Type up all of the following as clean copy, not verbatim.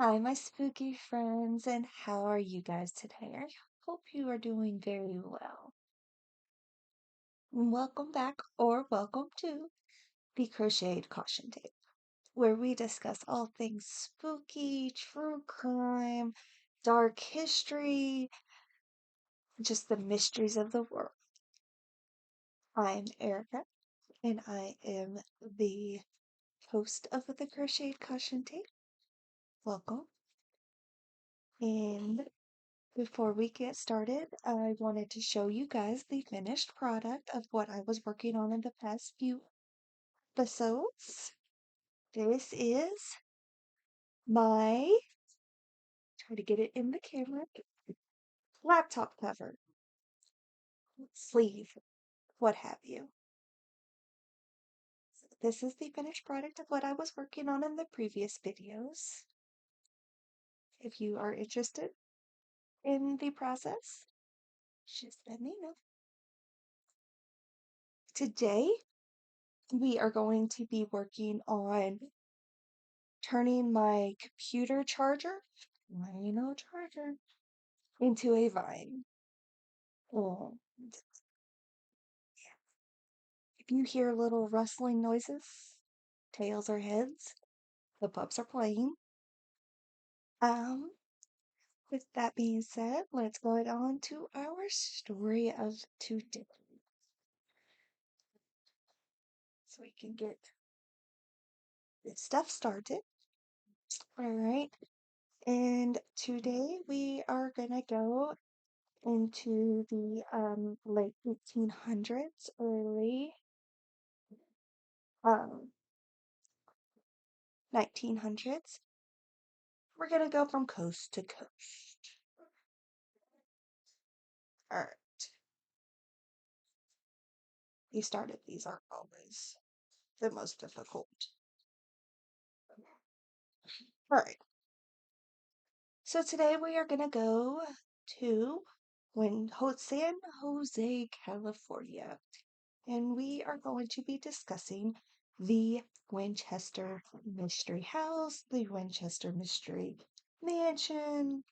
Hi, my spooky friends, and how are you guys today? I hope you are doing very well. Welcome back, or welcome to the Crocheted Caution Tape, where we discuss all things spooky, true crime, dark history, just the mysteries of the world. I'm Erica, and I am the host of the Crocheted Caution Tape. Welcome. And before we get started, I wanted to show you guys the finished product of what I was working on in the past few episodes. This is my, try to get it in the camera, laptop cover, sleeve, what have you. So this is the finished product of what I was working on in the previous videos. If you are interested in the process, just let me know. Today, we are going to be working on turning my computer charger, my charger, into a vine. And if you hear little rustling noises, tails or heads, the pups are playing. Um, with that being said, let's go on to our story of today. So we can get this stuff started. All right. And today we are gonna go into the late 1800s, early um 1900s. We're gonna go from coast to coast. All right. You started. These are always the most difficult. All right. So today we are gonna go to San Jose, California, and we are going to be discussing the Winchester Mystery House, the Winchester Mystery Mansion.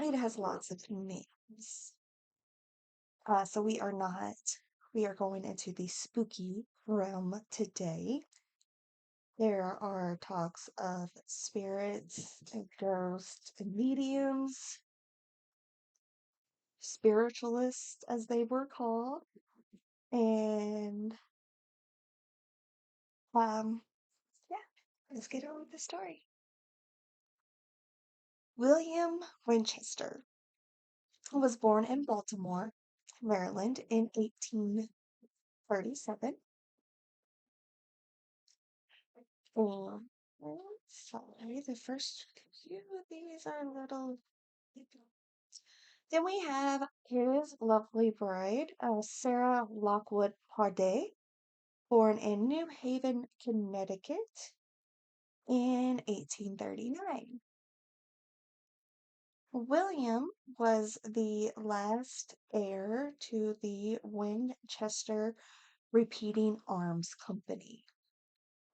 It has lots of names. So we are going into the spooky realm today. There are talks of spirits and ghosts and mediums, spiritualists as they were called, and um, yeah, let's get on with the story. William Winchester was born in Baltimore, Maryland in 1837. And sorry, the first few of these are a little. Then we have his lovely bride, Sarah Lockwood Pardee, born in New Haven, Connecticut in 1839. William was the last heir to the Winchester Repeating Arms Company.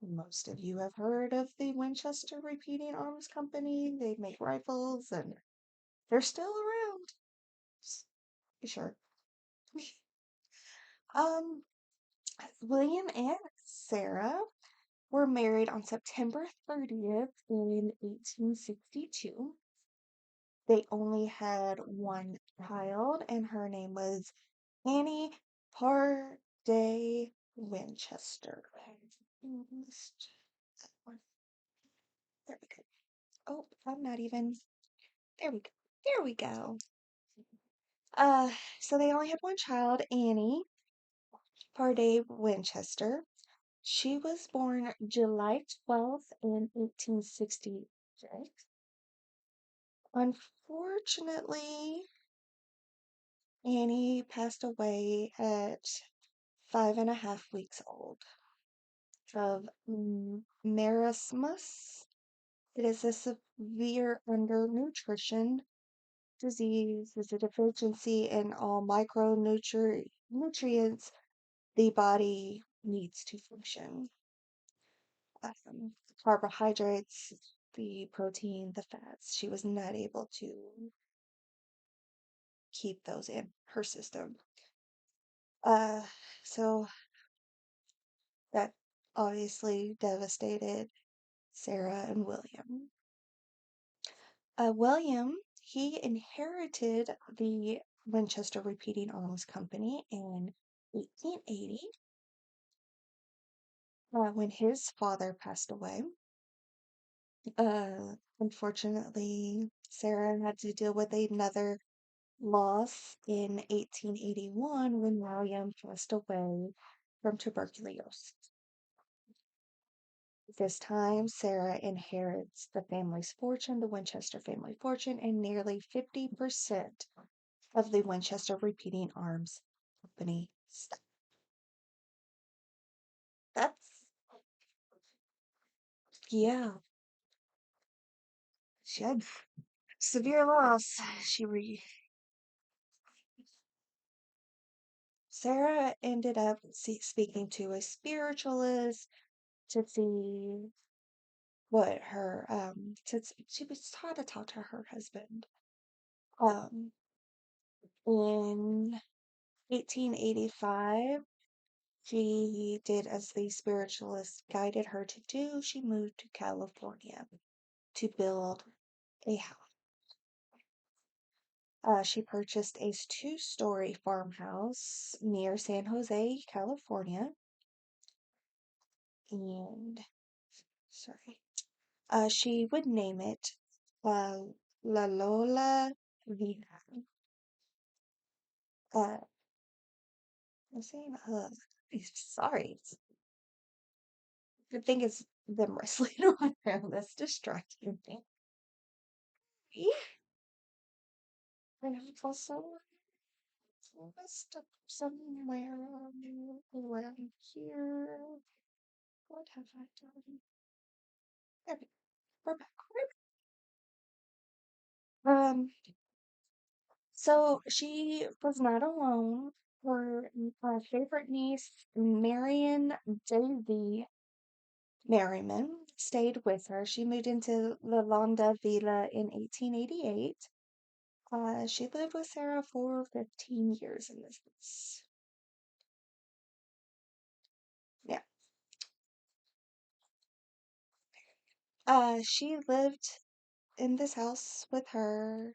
Most of you have heard of the Winchester Repeating Arms Company. They make rifles and they're still around. Just be sure. Um, William and Sarah were married on September 30th in 1862. They only had one child, and her name was Annie Pardee Winchester. There we go. Oh, I'm not even. There we go. There we go. Uh, so they only had one child, Annie Pardee Winchester. She was born July 12th in 1866. Unfortunately, Annie passed away at 5.5 weeks old of marasmus. It is a severe undernutrition disease. It's a deficiency in all nutrients the body needs to function. Carbohydrates, the protein, the fats. She was not able to keep those in her system. Uh, so that obviously devastated Sarah and William. William, he inherited the Winchester Repeating Arms Company in 1880 when his father passed away. Unfortunately, Sarah had to deal with another loss in 1881 when William passed away from tuberculosis. This time, Sarah inherits the family's fortune, the Winchester family fortune, and nearly 50% of the Winchester Repeating Arms Company stock. That's, yeah, she had severe loss. Sarah ended up speaking to a spiritualist to see what her, she was taught to talk to her husband. Um, in 1885, she did as the spiritualist guided her to do. She moved to California to build a house. She purchased a two-story farmhouse near San Jose, California. And, sorry, she would name it uh, La Lola Villa. I'm saying, sorry. The thing is, them wrestling around that's distracting me. Yeah, and I've also messed up somewhere around here. What have I done? There we go. We're back. So she was not alone. Her favorite niece, Marion Davy Merriman, stayed with her. She moved into La Londa Villa in 1888. She lived with Sarah for 15 years in this house. Yeah. She lived in this house with her,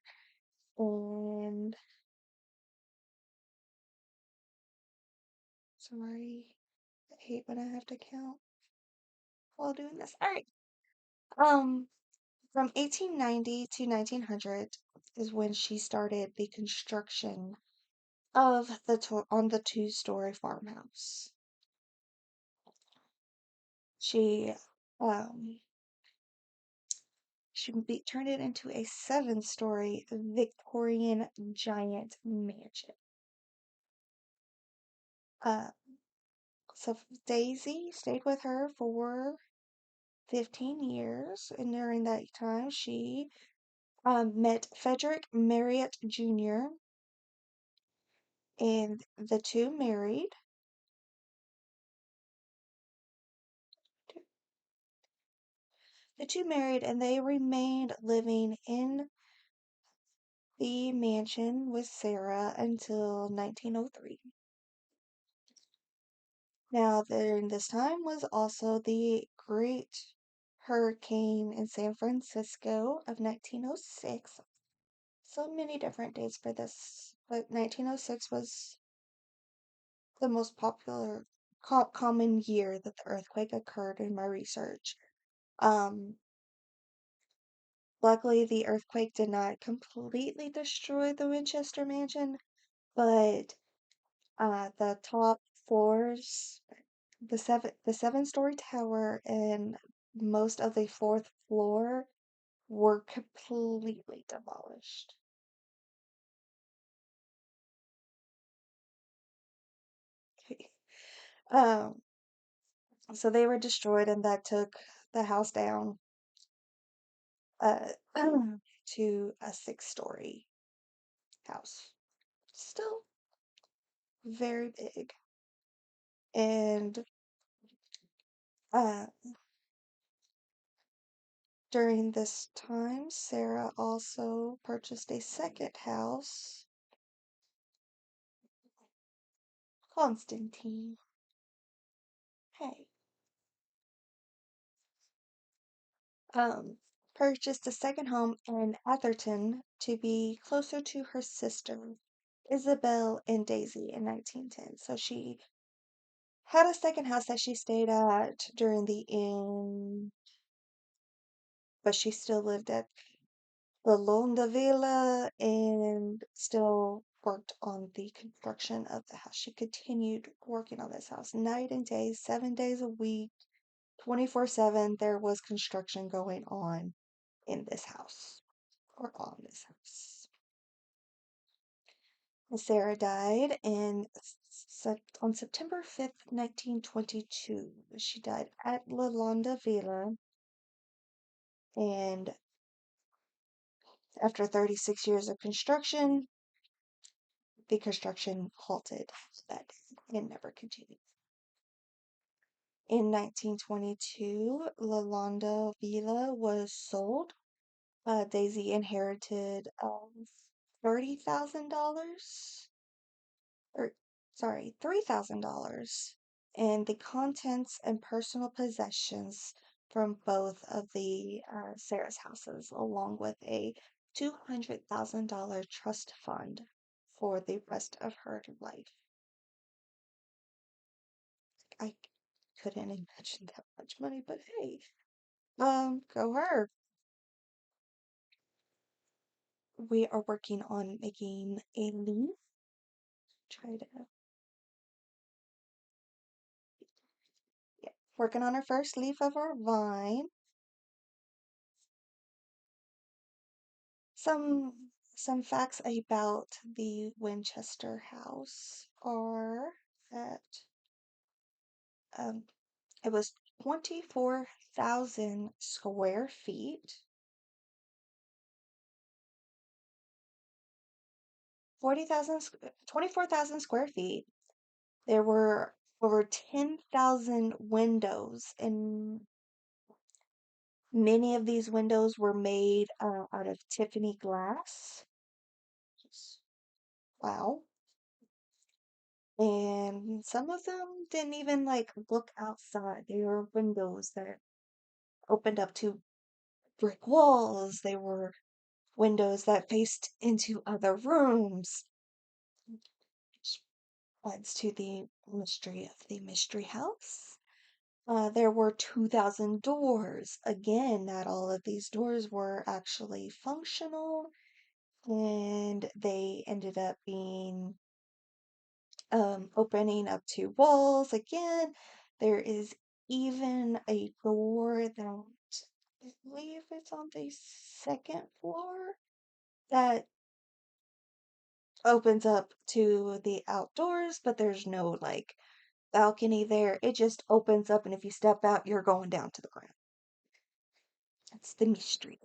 and sorry, I hate when I have to count while doing this. All right. Um, from 1890 to 1900 is when she started the construction of on the two-story farmhouse. She um turned it into a seven-story Victorian giant mansion. Uh, so Daisy stayed with her for 15 years, and during that time, she met Frederick Marriott Jr., and the two married. The two married, and they remained living in the mansion with Sarah until 1903. Now, during this time was also the Great Hurricane in San Francisco of 1906. So many different dates for this, but 1906 was the most popular, common year that the earthquake occurred in my research. Um, Luckily, the earthquake did not completely destroy the Winchester Mansion, but the top floors, the seven-story tower and most of the fourth floor were completely demolished. Okay. Um, so they were destroyed, and that took the house down uh, to a six-story house. Still very big. And uh, During this time, Sarah also purchased a second house, Constantine. Hey. Um, Purchased a second home in Atherton to be closer to her sister, Isabel and Daisy, in 1910. So she had a second house that she stayed at during the end, but she still lived at the Londa Villa and still worked on the construction of the house. She continued working on this house night and day, 7 days a week, 24/7. There was construction going on in this house or on this house. Sarah died on September 5th, 1922. She died at La Londa Villa, and after 36 years of construction, the construction halted that day and never continued. In 1922, La Londa Villa was sold. Daisy inherited $30,000, or sorry, $3,000, and the contents and personal possessions from both of the Sarah's houses, along with a $200,000 trust fund for the rest of her life. I couldn't imagine that much money, but hey, go her. We are working on making a leaf. Try to, yeah, working on our first leaf of our vine. Some facts about the Winchester house are that um, it was 24,000 square feet, 24,000 square feet. There were over 10,000 windows, and many of these windows were made out of Tiffany glass. Wow. And some of them didn't even like look outside. They were windows that opened up to brick walls. They were windows that faced into other rooms, which adds to the mystery of the mystery house. There were 2,000 doors. Again, not all of these doors were actually functional, and they ended up being opening up to walls. Again, there is even a door that I believe it's on the second floor that opens up to the outdoors, but there's no like balcony there. It just opens up, and if you step out, you're going down to the ground. That's the mystery.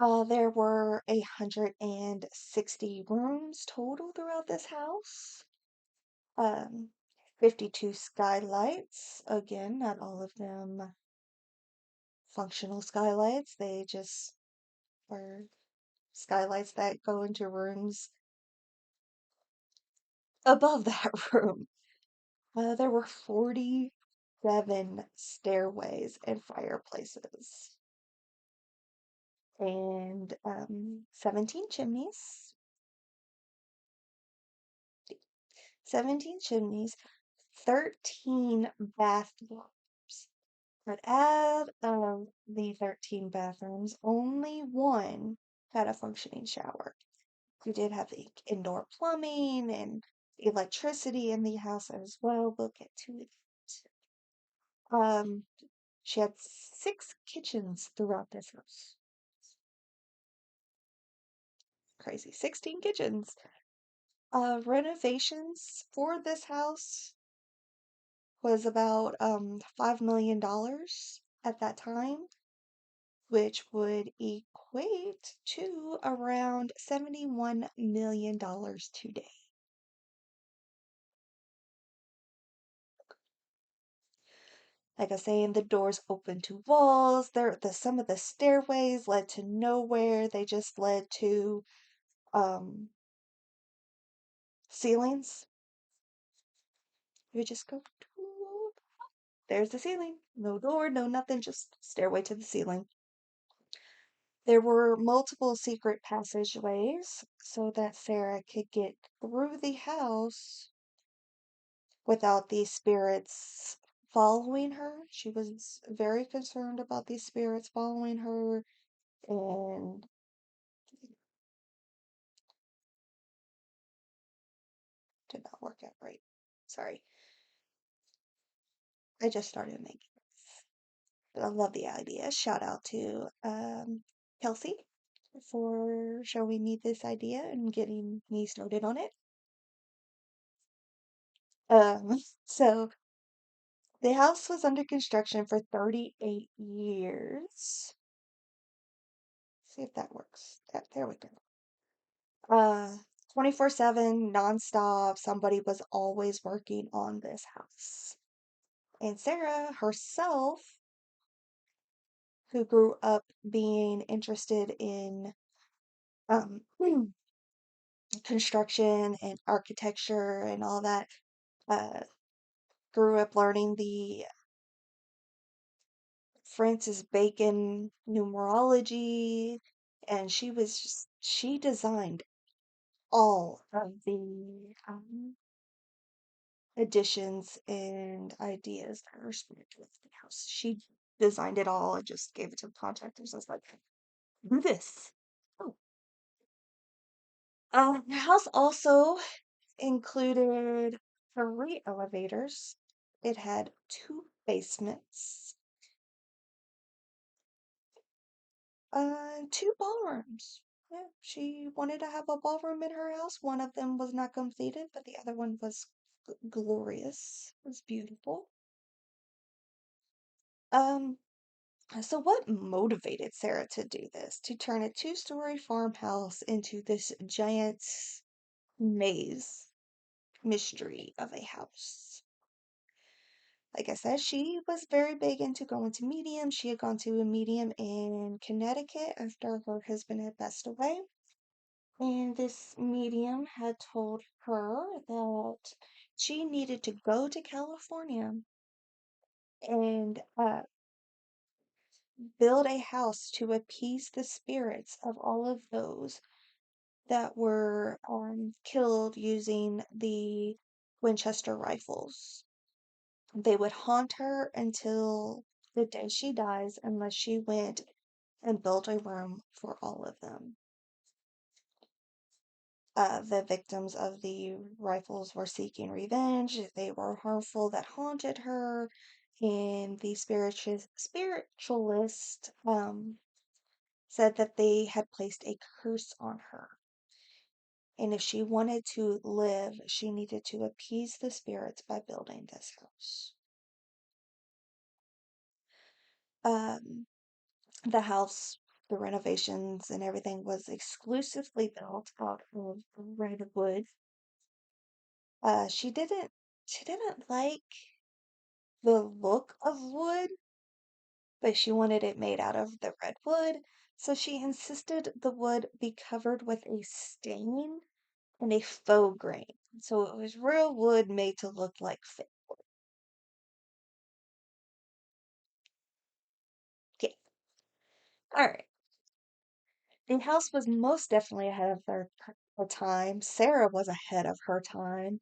There were 160 rooms total throughout this house. Um, 52 skylights. Again, not all of them functional skylights. They just are skylights that go into rooms above that room. There were 47 stairways and fireplaces, and 17 chimneys. 17 chimneys, 13 bathrooms. But out of the 13 bathrooms, only one had a functioning shower. We did have the indoor plumbing and electricity in the house as well. We'll get to it. She had 6 kitchens throughout this house. Crazy. 16 kitchens. Renovations for this house was about $5 million at that time, which would equate to around $71 million today. Like I say, and the doors open to walls. Some of the stairways led to nowhere. They just led to um ceilings. You would just go, there's the ceiling. No door, no nothing, just stairway to the ceiling. There were multiple secret passageways so that Sarah could get through the house without these spirits following her. She was very concerned about these spirits following her, and did not work out right. Sorry. I just started making this. But I love the idea. Shout out to Kelsey for showing me this idea and getting me started on it. So the house was under construction for 38 years. See if that works. There we go. 24/7, nonstop. Somebody was always working on this house. And Sarah herself, who grew up being interested in um, construction and architecture and all that, uh, grew up learning the Francis Bacon numerology, and she designed all of the additions and ideas that are spiritual to the house. She designed it all and just gave it to the contractors. I was like, do this. Oh. The house also included 3 elevators. It had 2 basements, 2 ballrooms. Yeah, she wanted to have a ballroom in her house. One of them was not completed, but the other one was glorious. It was beautiful. Um, so what motivated Sarah to do this? To turn a 2-story farmhouse into this giant maze mystery of a house? Like I said, she was very big into going to mediums. She had gone to a medium in Connecticut after her husband had passed away. And this medium had told her that she needed to go to California and build a house to appease the spirits of all of those that were killed using the Winchester rifles. They would haunt her until the day she dies unless she went and built a room for all of them. The victims of the rifles were seeking revenge. They were harmful that haunted her. And the spiritualist said that they had placed a curse on her. And if she wanted to live, she needed to appease the spirits by building this house. Um, the house, the renovations and everything was exclusively built out of redwood. Uh, she didn't she didn't like the look of wood, but she wanted it made out of the redwood, so she insisted the wood be covered with a stain and a faux grain. So it was real wood made to look like fake wood. Okay. All right. The house was most definitely ahead of her time. Sarah was ahead of her time.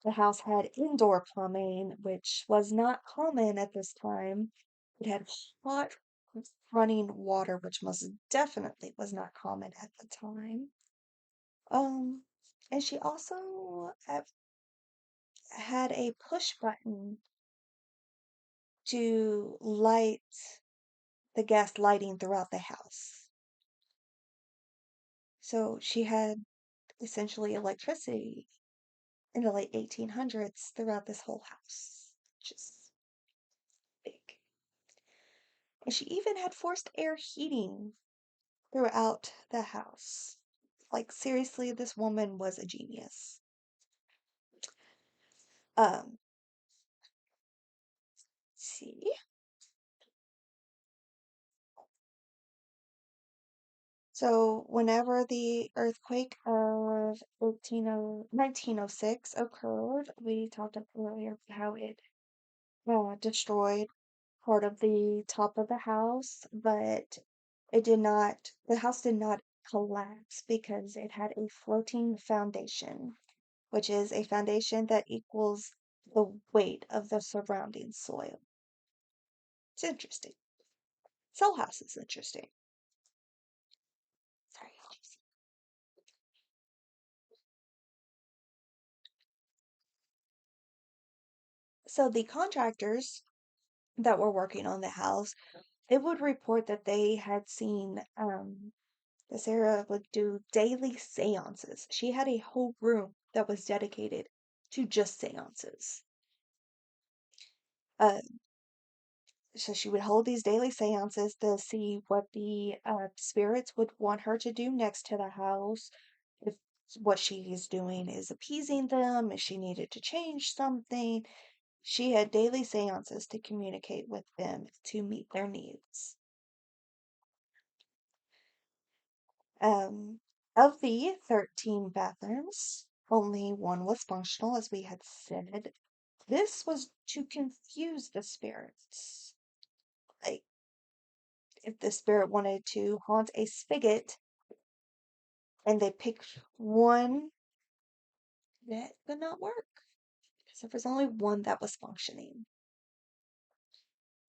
The house had indoor plumbing, which was not common at this time. It had hot running water, which most definitely was not common at the time. Um, and she also had a push button to light the gas lighting throughout the house. So she had essentially electricity in the late 1800s throughout this whole house, which is big. And she even had forced air heating throughout the house. Like, seriously, this woman was a genius. Um, see. So, whenever the earthquake of 1906 occurred, we talked about earlier how it destroyed part of the top of the house, but the house did not collapse because it had a floating foundation, which is a foundation that equals the weight of the surrounding soil. It's interesting. Cell house is interesting. Sorry. So the contractors that were working on the house, it would report that they had seen that Sarah would do daily seances. She had a whole room that was dedicated to just seances. Uh, so she would hold these daily seances to see what the spirits would want her to do next to the house. If what she is doing is appeasing them, if she needed to change something. She had daily seances to communicate with them to meet their needs. Um, of the 13 bathrooms, only one was functional, as we had said. This was to confuse the spirits. Like, if the spirit wanted to haunt a spigot and they picked one, that would not work. Because there was only one that was functioning.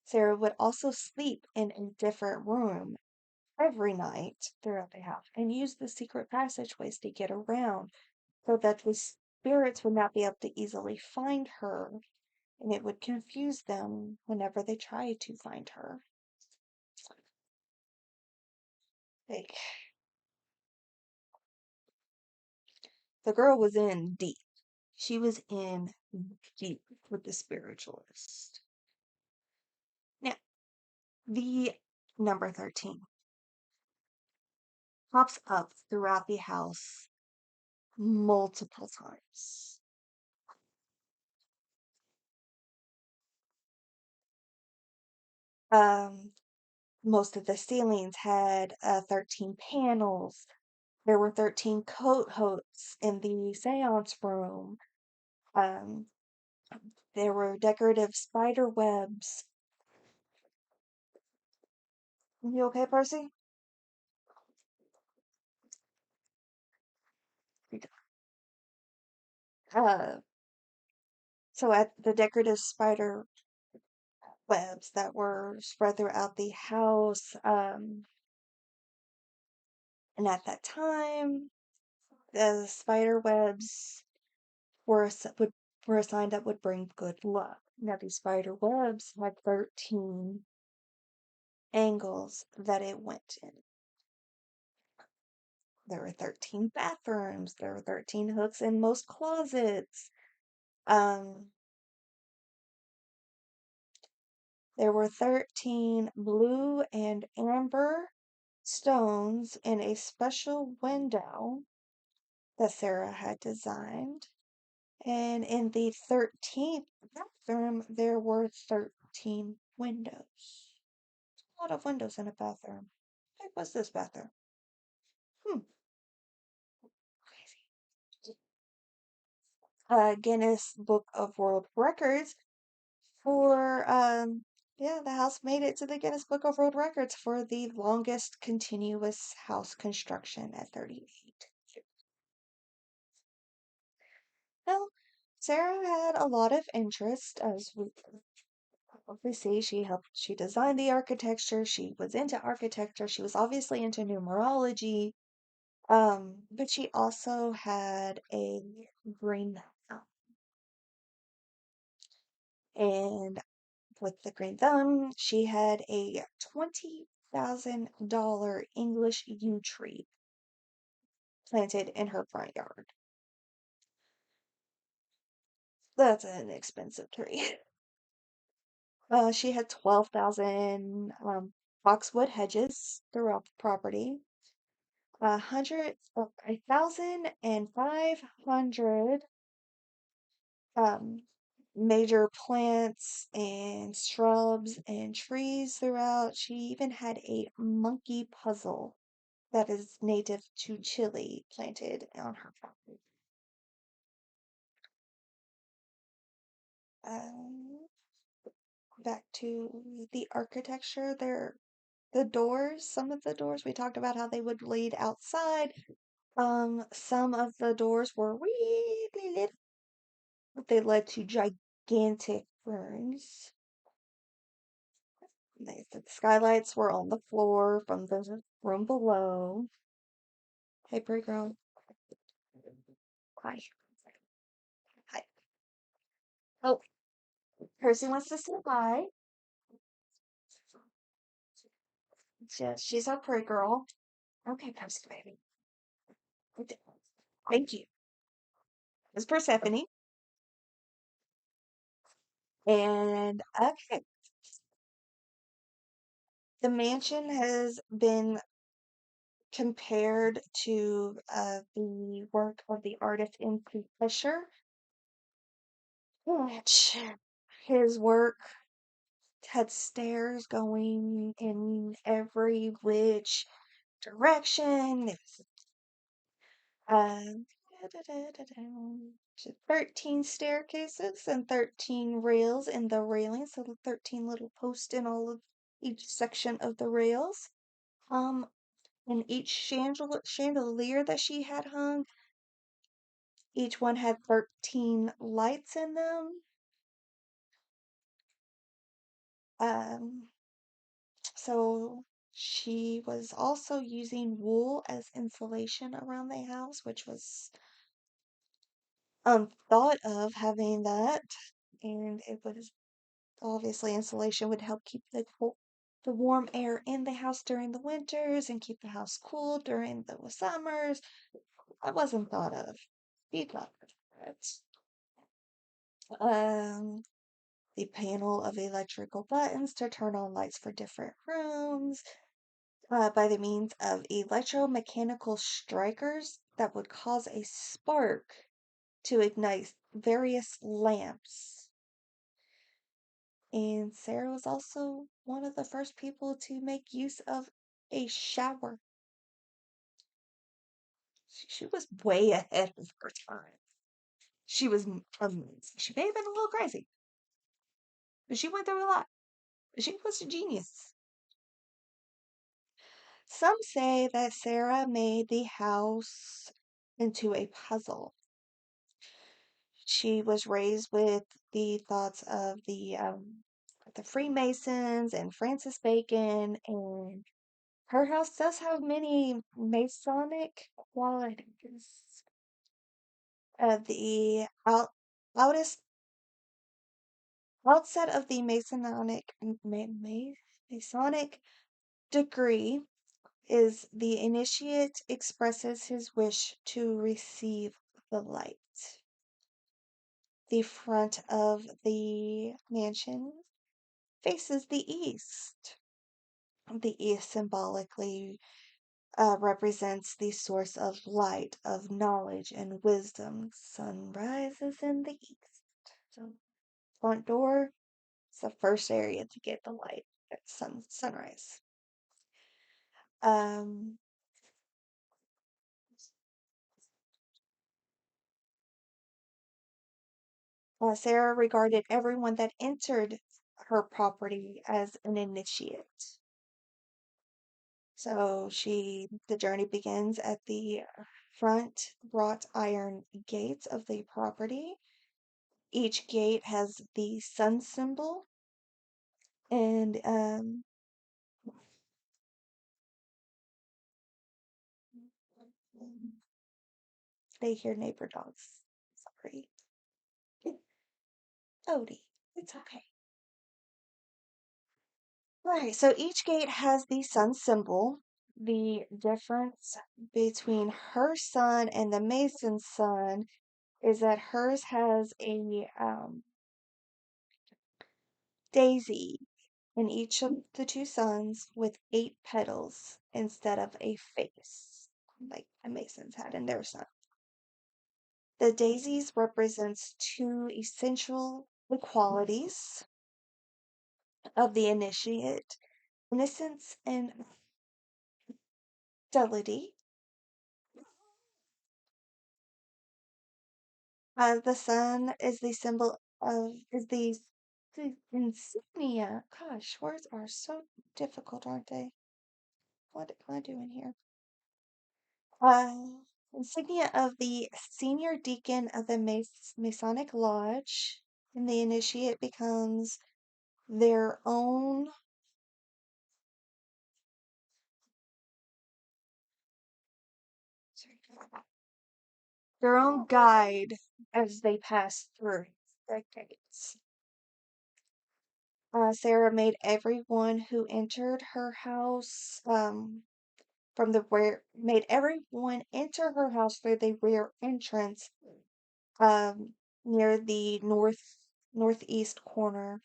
Sarah would also sleep in a different room every night throughout the house and use the secret passageways to get around so that the spirits would not be able to easily find her and it would confuse them whenever they tried to find her. Like, the girl was in deep. She was in deep with the spiritualist. Now, the number 13 pops up throughout the house multiple times. Um, most of the ceilings had 13 panels. There were 13 coat hooks in the seance room. Um, there were decorative spider webs. You okay, Percy? Uh, so at the decorative spider webs that were spread throughout the house, and at that time, the spider webs were were a sign that would bring good luck. Now these spider webs had 13 angles that it went in. There were 13 bathrooms. There were 13 hooks in most closets. Um, there were 13 blue and amber stones in a special window that Sarah had designed. And in the 13th bathroom, there were 13 windows. A lot of windows in a bathroom. What was this bathroom? Hmm, crazy. Guinness Book of World Records for yeah, the house made it to the Guinness Book of World Records for the longest continuous house construction at 38. Now, Sarah had a lot of interest, as we probably see. She designed the architecture, she was into architecture, she was obviously into numerology, but she also had a green thumb. And with the green thumb, she had a $20,000 English yew tree planted in her front yard. That's an expensive tree. She had 12,000 boxwood hedges throughout the property. 1,500 um major plants and shrubs and trees throughout. She even had a monkey puzzle that is native to Chile planted on her property. Um, Back to the architecture, the doors, some of the doors, we talked about how they would lead outside. Some of the doors were really little, but they led to gigantic rooms. The skylights were on the floor from the room below. Hey, pretty girl. Hi. Hi. Oh, Percy wants to say hi. She's our pretty girl. Okay, Percy, baby. Thank you. It's Persephone. And okay, the mansion has been compared to the work of the artist M.P. Fisher, which his work had stairs going in every which direction. It was, um, 13 staircases and 13 rails in the railings, so 13 little posts in all of each section of the rails. Um, and each chandelier that she had hung, each one had 13 lights in them. Um, so she was also using wool as insulation around the house, which was unthought of having that. And it was obviously insulation would help keep the warm air in the house during the winters and keep the house cool during the summers. That wasn't thought of. Be thought of it. Um, the panel of electrical buttons to turn on lights for different rooms by the means of electromechanical strikers that would cause a spark to ignite various lamps. And Sarah was also one of the first people to make use of a shower. She was way ahead of her time. She was amazing. She may have been a little crazy, but she went through a lot. She was a genius. Some say that Sarah made the house into a puzzle. She was raised with the thoughts of the Freemasons and Francis Bacon, and her house does have many Masonic qualities. The outest outset of the Masonic degree is the initiate expresses his wish to receive the light. The front of the mansion faces the east. The east symbolically represents the source of light, of knowledge, and wisdom. Sun rises in the east. So, front door is the first area to get the light at sunrise. Um, Sarah regarded everyone that entered her property as an initiate. So the journey begins at the front wrought iron gates of the property. Each gate has the sun symbol, and they hear neighbor dogs. Sorry, Odie, it's okay. Right, so each gate has the sun symbol. The difference between her sun and the Mason's sun is that hers has a daisy in each of the two suns with 8 petals instead of a face, like the Masons had in their sun. The daisies represents two essential the qualities of the initiate: innocence and fidelity. The sun is the symbol of, is the insignia. Gosh, words are so difficult, aren't they? What am I doing here? Uh, insignia of the senior deacon of the Masonic Lodge, and the initiate becomes their own guide as they pass through the gates. Sarah made everyone who entered her house from the rear, made everyone enter her house through the rear entrance um, near the northeast corner.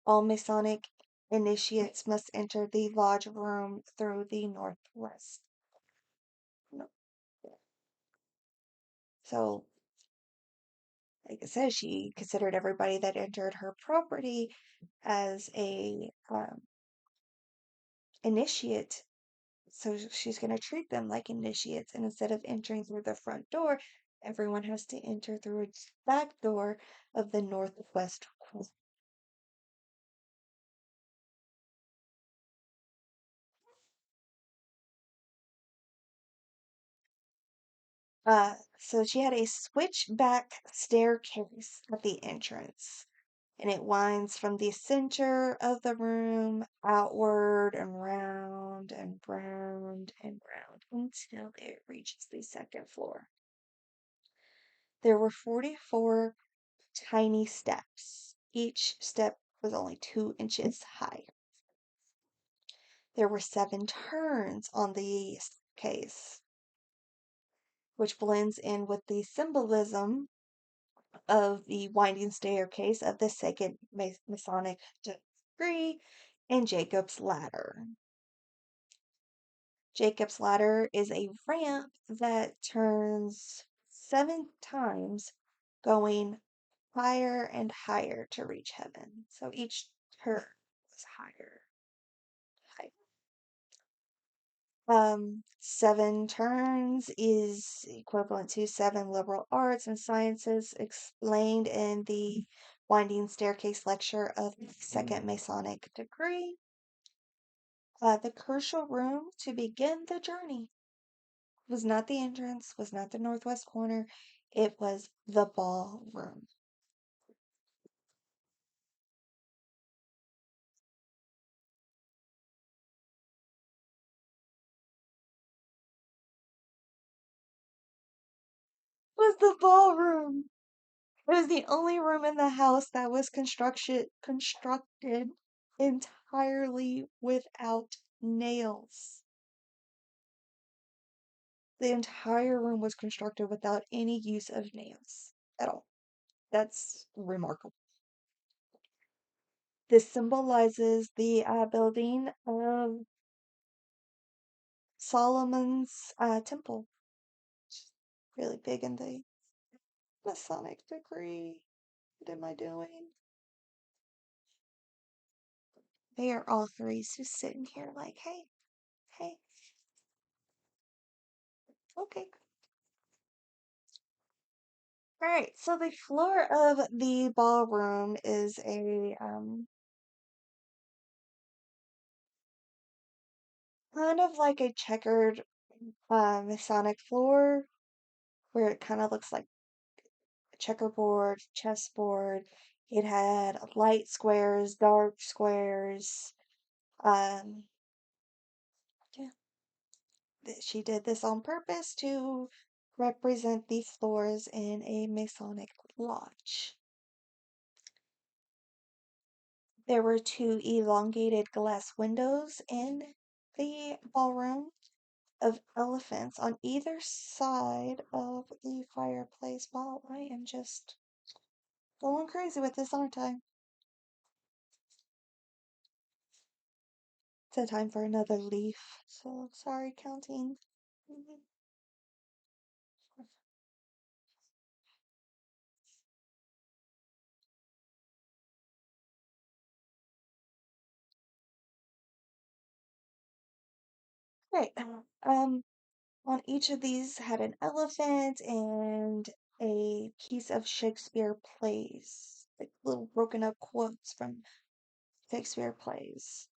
All Masonic initiates must enter the lodge room through the northwest. No. So, like I said, she considered everybody that entered her property as a initiate. So she's going to treat them like initiates. And instead of entering through the front door, everyone has to enter through a back door of the northwest corner. So she had a switchback staircase at the entrance, and it winds from the center of the room outward and round and round and round until it reaches the second floor. There were 44 tiny steps. Each step was only 2 inches high. There were 7 turns on the case, which blends in with the symbolism of the winding staircase of the second Masonic degree and Jacob's ladder. Jacob's ladder is a ramp that turns 7 times, going higher and higher to reach heaven. So each turn was higher. Higher. 7 turns is equivalent to 7 liberal arts and sciences, explained in the winding staircase lecture of the second Masonic degree. The crucial room to begin the journey was not the entrance, was not the northwest corner, it was the ballroom. Was the ballroom. It was the only room in the house that was constructed entirely without nails. The entire room was constructed without any use of nails at all. That's remarkable. This symbolizes the building of Solomon's temple. Really big in the Masonic degree. What am I doing? They are all three just sitting here like, hey, hey, okay. All right, so the floor of the ballroom is a kind of like a checkered Masonic floor, where it kind of looks like a checkerboard, chessboard. It had light squares, dark squares. Um, yeah, she did this on purpose to represent the floors in a Masonic lodge. There were 2 elongated glass windows in the ballroom of elephants on either side of the fireplace. Wow, I am just going crazy with this, aren't I? It's a time for another leaf, so sorry, counting. Mhm. Right. Um, on each of these had an elephant and a piece of Shakespeare plays, like little broken up quotes from Shakespeare plays.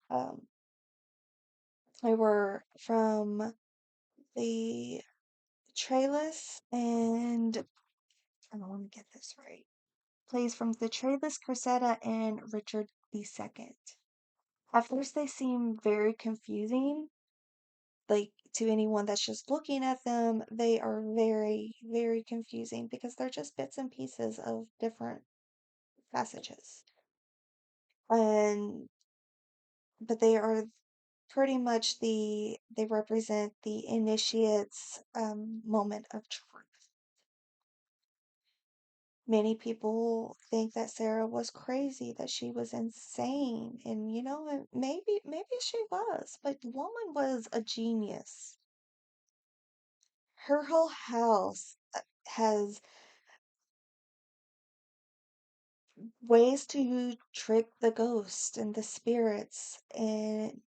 They were from the Trailis and I don't want to get this right. Plays from the Trailis Cressida and Richard II. At first, they seem very confusing, like to anyone that's just looking at them. They are very, very confusing because they're just bits and pieces of different passages. And but they are pretty much they represent the initiate's moment of truth. Many people think that Sarah was crazy, that she was insane, and maybe she was, but the woman was a genius. Her whole house has ways to trick the ghost and the spirits, and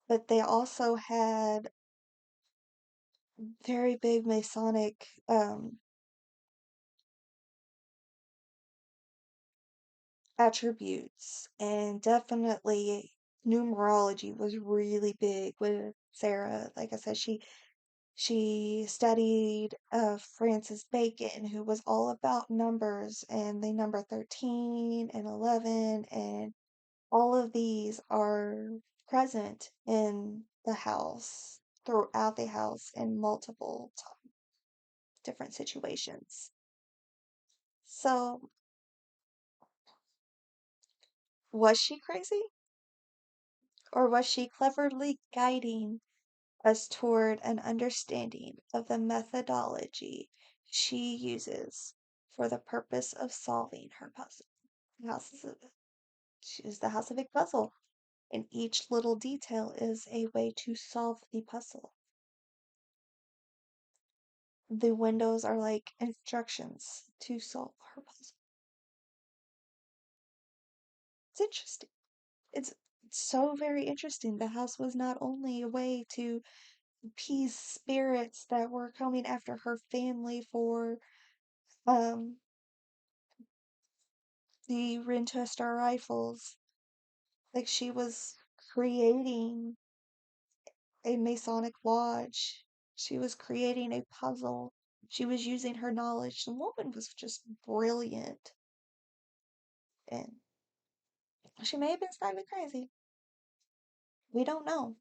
but they also had very big Masonic attributes, and definitely numerology was really big with Sarah. Like I said, she studied Francis Bacon, who was all about numbers and the number 13 and 11, and all of these are present in the house, throughout the house in multiple different situations. So, was she crazy? Or was she cleverly guiding us toward an understanding of the methodology she uses for the purpose of solving her puzzle? The house is a, she is the house of a puzzle, and each little detail is a way to solve the puzzle. The windows are like instructions to solve her puzzle. It's interesting. It's so very interesting. The house was not only a way to appease spirits that were coming after her family for um the Winchester rifles. Like she was creating a Masonic lodge. She was creating a puzzle. She was using her knowledge. The woman was just brilliant. And she may have been slightly crazy. We don't know.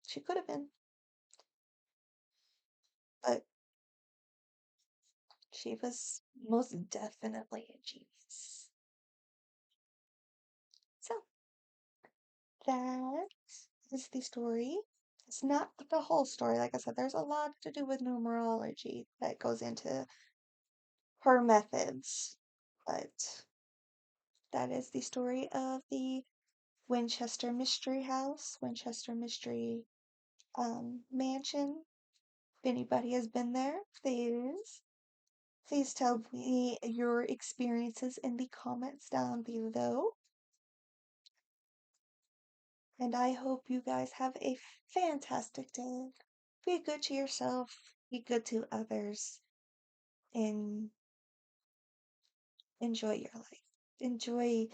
She could have been, but she was most definitely a genius. So that is the story. It's not the whole story. Like I said, there's a lot to do with numerology that goes into her methods. But that is the story of the Winchester Mystery House, Winchester Mystery Mansion. If anybody has been there, please tell me your experiences in the comments down below. And I hope you guys have a fantastic day. Be good to yourself, be good to others, and enjoy your life. Enjoy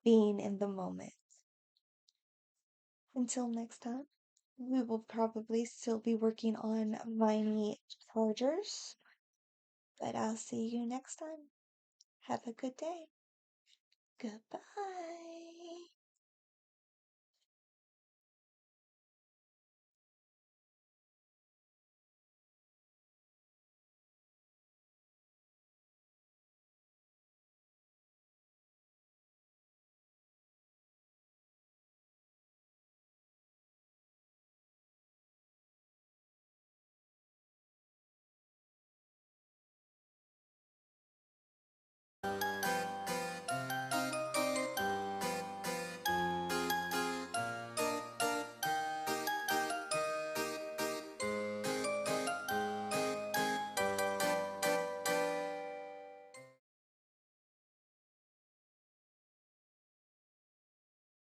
being in the moment. Until next time, we will probably still be working on Viney chargers, but I'll see you next time. Have a good day. Goodbye.